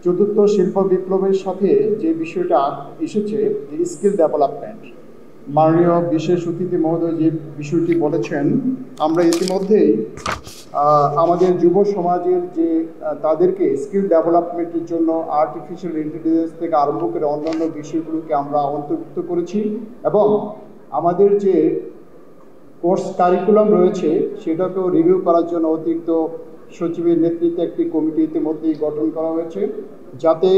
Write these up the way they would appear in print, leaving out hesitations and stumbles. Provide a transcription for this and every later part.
চতুর্থ শিল্প বিপ্লবের সাথে যে বিষয়টা এসেছে, যে স্কিল ডেভেলপমেন্ট, মাননীয় বিশেষ অতিথি মহোদয় যে বিষয়টি বলেছেন, আমরা ইতিমধ্যেই আমাদের যুব সমাজের যে তাদেরকে স্কিল ডেভেলপমেন্টের জন্য আর্টিফিশিয়াল ইন্টেলিজেন্স থেকে আরম্ভ করে অন্যান্য বিষয়গুলোকে আমরা অন্তর্ভুক্ত করেছি এবং আমাদের যে কোর্স কারিকুলাম রয়েছে সেটাকেও রিভিউ করার জন্য অতিরিক্ত সচিবের নেতৃত্বে একটি কমিটি ইতিমধ্যেই গঠন করা হয়েছে, যাতে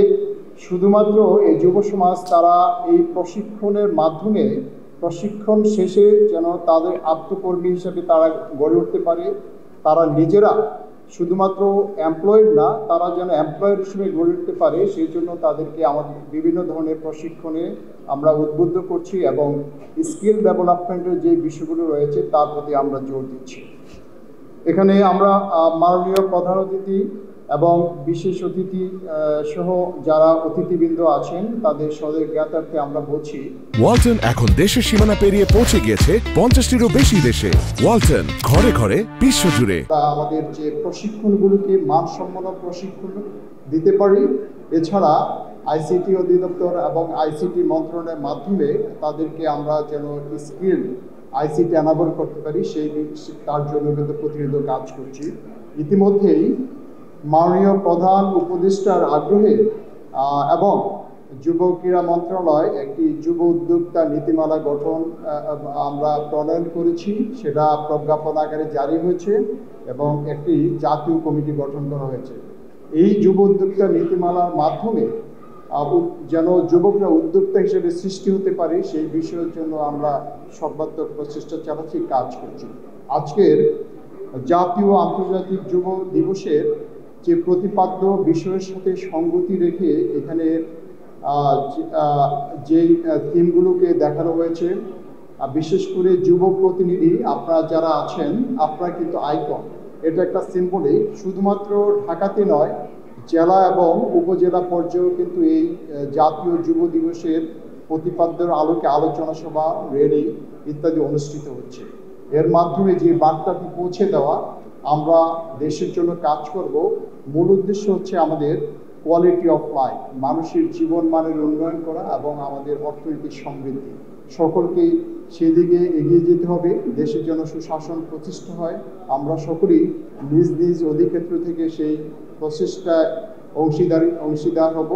শুধুমাত্র এই যুব সমাজ তারা এই প্রশিক্ষণের মাধ্যমে প্রশিক্ষণ শেষে যেন তাদের আত্মকর্মী হিসেবে তারা গড়ে উঠতে পারে, তারা নিজেরা শুধুমাত্র এমপ্লয়েড না, তারা যেন এমপ্লয়েড হিসেবে গড়ে উঠতে পারে, সেই জন্য তাদেরকে আমাদের বিভিন্ন ধরনের প্রশিক্ষণে আমরা উদ্বুদ্ধ করছি এবং স্কিল ডেভেলপমেন্টের যে বিষয়গুলো রয়েছে তার প্রতি আমরা জোর দিচ্ছি। এখানে আমরা মাননীয় প্রধান অতিথি এবং বিশেষ অতিথি সহ যারা অতিথিবৃন্দ আছেন তাদের সদের জ্ঞাতার্থে আমরা বলছি, ওয়ালটন এখন দেশের সীমানা পেরিয়ে পৌঁছে গিয়েছে 50টিরও বেশি দেশে। ওয়ালটন, ঘরে ঘরে, বিশ্বজুড়ে। আমাদের যে প্রশিক্ষণগুলোকে মানসম্পন্ন প্রশিক্ষণ দিতে পারি, এছাড়া আইসিটি অধিদপ্তর এবং আইসিটি মন্ত্রণালয়ের মাধ্যমে তাদেরকে আমরা যেন স্কিল আইসিটি এনাবল করতে পারি, তার জন্য কিন্তু প্রতিনিয়ত কাজ করছি। ইতিমধ্যেই মাননীয় প্রধান উপদেষ্টার আগ্রহে এবং যুব ক্রীড়া মন্ত্রণালয় একটি যুব উদ্যোক্তা নীতিমালা গঠন আমরা প্রণয়ন করেছি, সেটা প্রজ্ঞাপন আকারে জারি হয়েছে এবং একটি জাতীয় কমিটি গঠন করা হয়েছে। এই যুব উদ্যোক্তা নীতিমালার মাধ্যমে যেন যুবকরা উদ্যোক্তা হিসেবে সৃষ্টি হতে পারে, সেই বিষয়ের জন্য আমরা সর্বাত্মক প্রচেষ্টা চালাচ্ছি, কাজ করছি। আজকের জাতীয় আন্তর্জাতিক যুব দিবসের যে প্রতিপাদ্য বিষয়ের সাথে সঙ্গতি রেখে এখানে যেই থিমগুলোকে দেখানো হয়েছে, বিশেষ করে যুব প্রতিনিধি আপনারা যারা আছেন, আপনারা কিন্তু আইকন, এটা একটা সিম্বলিক, শুধুমাত্র ঢাকাতে নয়, জেলা এবং উপজেলা পর্যায়েও কিন্তু এই জাতীয় যুব দিবসের প্রতিপাদ্যের আলোকে আলোচনা সভা, র্যালি ইত্যাদি অনুষ্ঠিত হচ্ছে। এর মাধ্যমে যে বার্তাটি পৌঁছে দেওয়া, আমরা দেশের জন্য কাজ করব, মূল উদ্দেশ্য হচ্ছে আমাদের কোয়ালিটি অফ লাইফ, মানুষের জীবন মানের উন্নয়ন করা এবং আমাদের অর্থনৈতিক সমৃদ্ধি, সকলকেই সেদিকে এগিয়ে যেতে হবে, দেশের জন্য সুশাসন প্রতিষ্ঠা হয়। আমরা সকলেই নিজ নিজ অধিক্ষেত্র থেকে সেই প্রচেষ্টায় অংশীদার হব।